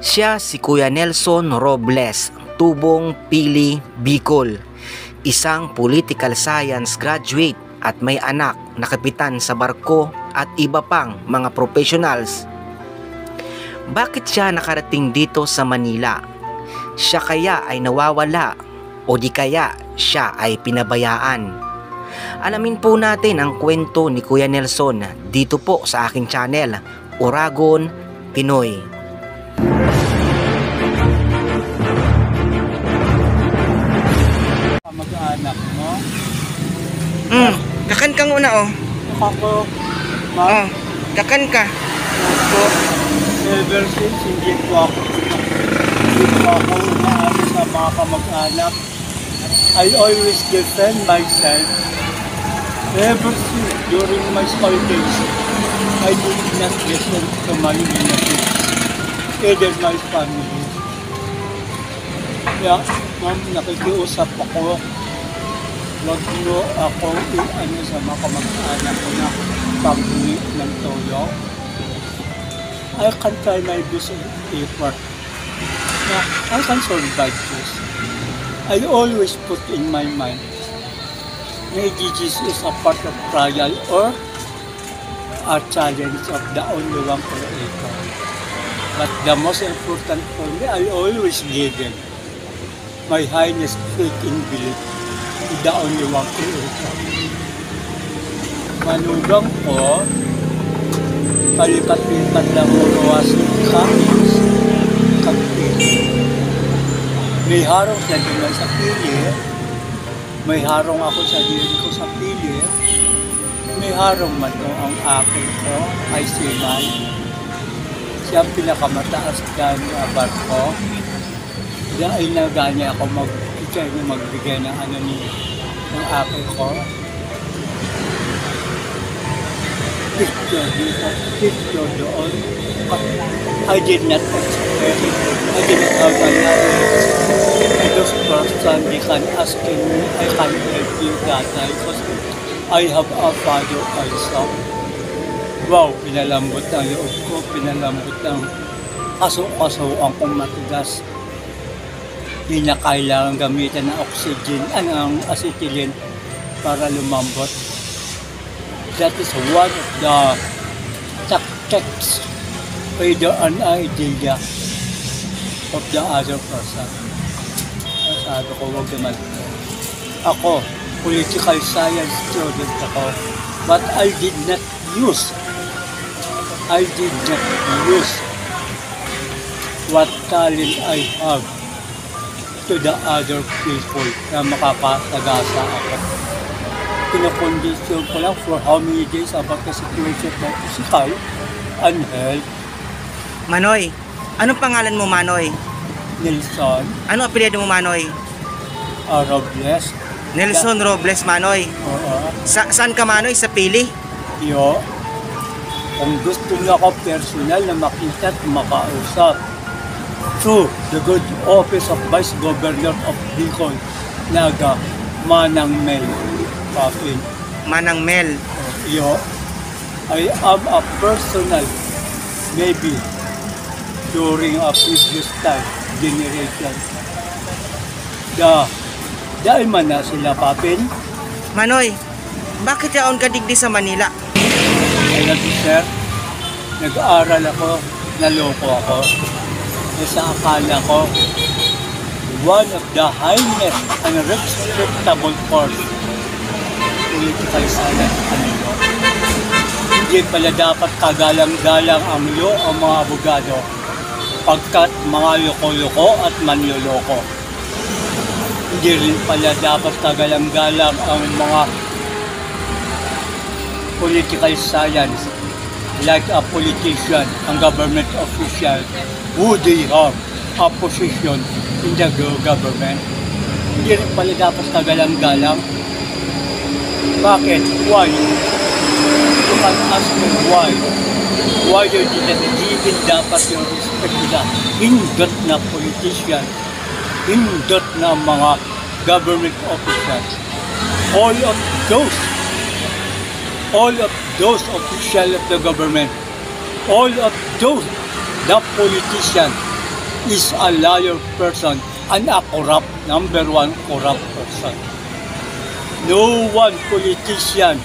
Siya si Kuya Nelson Robles, Tubong Pili, Bicol. Isang political science graduate at may anak na kapitan sa barko at iba pang mga professionals. Bakit siya nakarating dito sa Manila? Siya kaya ay nawawala o di kaya siya ay pinabayaan? Alamin po natin ang kwento ni Kuya Nelson dito po sa aking channel, Uragon Pinoy. Mag-anak mo? Kakan ka muna Ako, kakan ka. ever since hindi po ako umaano sa mga kamag-anak. I always defend myself. Ever since during my school days, I did not listen to my relatives, either my family. Kaya, ma'am, nakikiusap ako. Wag mo akong i-ano sa mga kamag-anak ko na pag-uwi ng tulong. I can try my best effort. Na I can survive this. I always put in my mind, maybe this is a part of trial or a challenge of the only one creator. But the most important for me, I always give it my highest faith in belief to the only one creator. Manugang ko, palipat-lipat lang uruwas sa pili. May harong sa diman sa pili, may harong ako sa diri ko sa pili, may harong man to ang akin ko ay simay. Siya ang pinakamataas dyan na barko. Dahil na ganya ako magbigay ng ano ng akin ko. Picture dito, picture doon. I did not expect it. I did not have a knowledge. And those person, they can ask me, I can help you that because I have a father also. Wow, pinalambot ang loob ko, pinalambot ang kaso-kaso ang matigas. Hindi na kailangan gamitan ng oxygen, ang acetylene para lumambot. That is one of the tactics, either an idea of the other person. Sabi ko, huwag naman ito. Ako, political science student ako, but I did not use what talent I have to the other people na makakasagasa ako. Pinakondisyon ko lang for how many days about the situation of physical and health. Manoy, anong pangalan mo, Manoy? Nelson. Ano apelyido mo, Manoy? Robles. Nelson Robles, Manoy. Oo. Saan ka, Manoy? Sa Pili? Yo. Kung gusto niyo ako personal na makita at makausap, through the good office of Vice Governor of Bicol, Naga Manang Mel Papin. Manang Mel. Yo. I am a personal, maybe during a previous time, generation. Dahil man na sila Papin. Manoy, bakit yaon ka digdi sa Manila? Kaya sir, nag-aaral ako, naloko ako. Sa akala ko, one of the highest and respectable course political science kanino. Hindi pala dapat kagalang-galang ang mga abogado pagkat mga loko-loko at manloloko. Hindi rin pala dapat kagalang-galang ang mga political science like a politician, ang government official, who they have a position in the government. Hindi rin pala dapat kagalang-galang. Bakit? Why? You can ask me why. Why you didn't even dapat yung respect nila? Hindot na politician, hindot na mga government officials. All of those officials of the government, all of those, the politicians, is a liar person and a corrupt, number one corrupt person. No one politician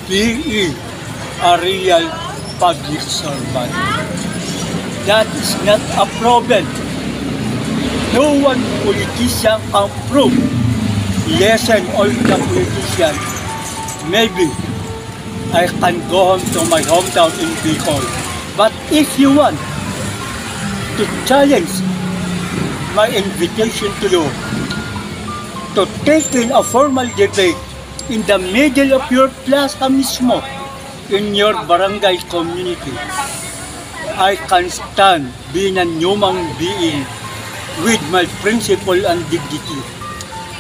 being a real public servant. That is not a problem. No one politician can prove. Listen, all the politicians. Maybe I can go home to my hometown in Bicol. But if you want to challenge my invitation to you to take in a formal debate in the middle of your plaza mismo, in your barangay community, I can stand being a human being with my principle and dignity.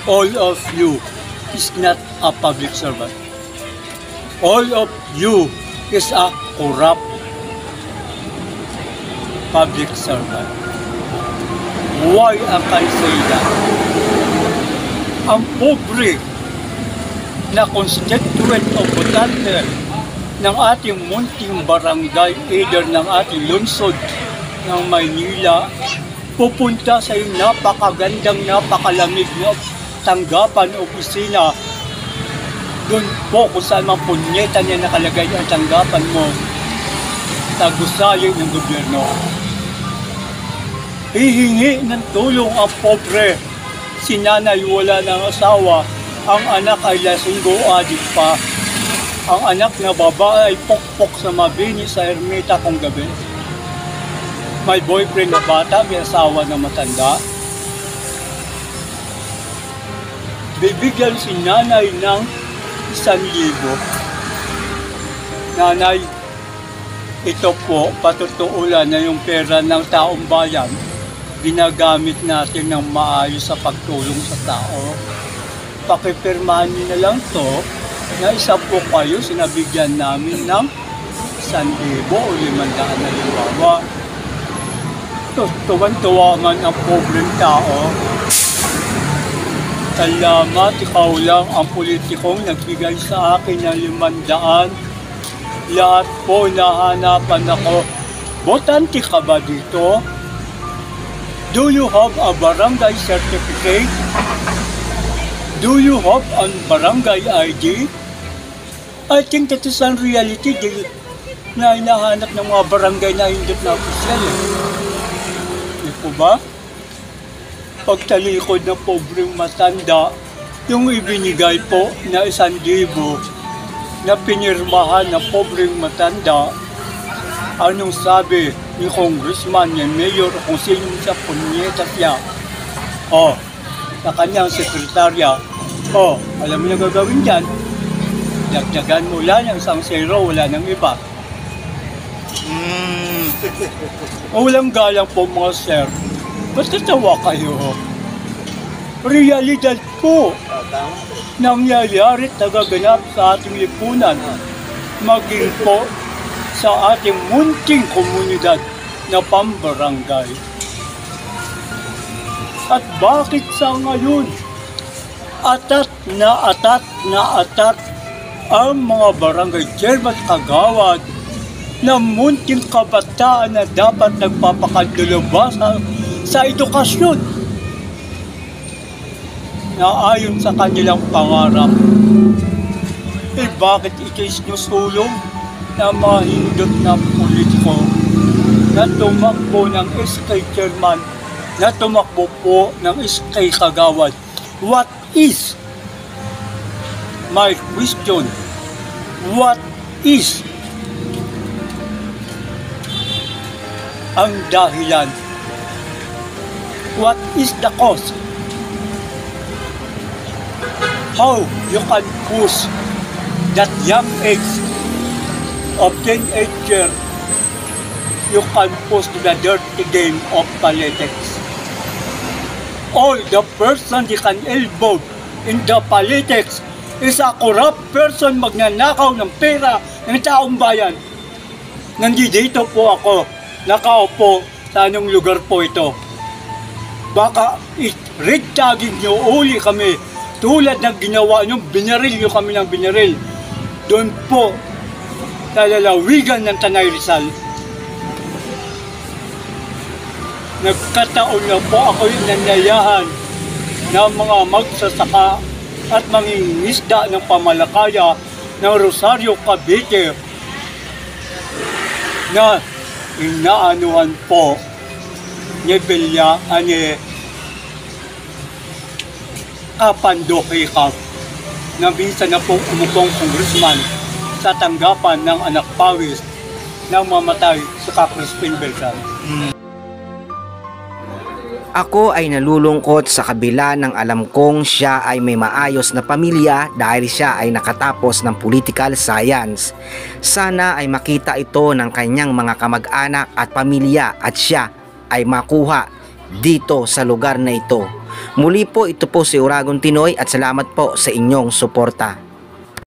All of you is not a public servant. All of you is a corrupt public servant. Why I can say that? Ang pobre na constituent o botante ng ating munting barangay, either ng ating lungsod ng Maynila, pupunta sa yung napakagandang, napakalamig na tanggapan o opisina. Doon po kung saan mga punyeta niya nakalagay ang tanggapan mo, tagusayo ng gobyerno. Hihingi ng tulong ang pobre. Si nanay wala ng asawa, ang anak ay lasinggo adik pa. Ang anak na babae ay pokpok sa mabini sa ermita kong gabi. May boyfriend na bata, may asawa na matanda. Bibigyan si nanay ng 1,000. Nanay, ito po, patutuulan na yung pera ng taong bayan. Ginagamit natin ng maayos sa pagtulong sa tao. Pakipirmahan niyo na lang to na isa po kayo sinabigyan namin ng 1,000 o 500 na liwawa. Tuwan-tuwa man ang pobreng tao. Salamat, ikaw lang ang politikong nagbigay sa akin ng 500. Lahat po nahanapan ako. Botante ka ba dito? Do you have a barangay certificate? Do you have a barangay ID? I think that is a reality na hinahanap ng mga barangay na hindi na opisyal. Di po ba? Pagtalikod ng pobreng matanda, yung ibinigay po na 1,000 na pinirmahan ng pobreng matanda, anong sabi ni Congressman, ni Mayor, kung sino sa punyeta siya, sa kanyang sekretarya, alam mo na gagawin dyan, dagdagan mo lang yung 1 wala nang iba. Walang galang po mga sir. Basta tawa kayo. Realidad po. Nangyayari at nagaganap sa ating lipunan. Maging po sa ating munting komunidad na pambarangay. At bakit sa ngayon? Atat ang mga barangay chairman kagawad na munting kabataan na dapat nagpapakadulaba sa edukasyon na ayon sa kanilang pangarap. Bakit ito'y sinusulong ng mga hindot na politiko na tumakbo ng SK chairman, na tumakbo po ng SK kagawad? What is, my question, what is ang dahilan? What is the cause? How you can push that young age of teenager, you can push to the dirty game of politics. All the person you can elbow in the politics is a corrupt person, magnanakaw ng pera ng taong bayan. Nandito po ako, nakaupo sa anong lugar po ito. Baka red tagging nyo, uli kami, tulad ng ginawa nyo, binaril nyo kami ng binaril. Doon po, sa lalawigan ng Tanay Rizal. Nagkataon na po ako inanyayahan ng mga magsasaka at mangingisda ng pamalakaya ng Rosario, Cavite na inaanuhan po ni Kapandoki na minsan na pong umupong congressman sa tanggapan ng anak pawis na mamatay sa Crispin Beltran. Ako ay nalulungkot sa kabila ng alam kong siya ay may maayos na pamilya dahil siya ay nakatapos ng political science. Sana ay makita ito ng kanyang mga kamag-anak at pamilya at siya ay makuha dito sa lugar na ito. Muli po, ito po si Uragon Tinoy at salamat po sa inyong suporta.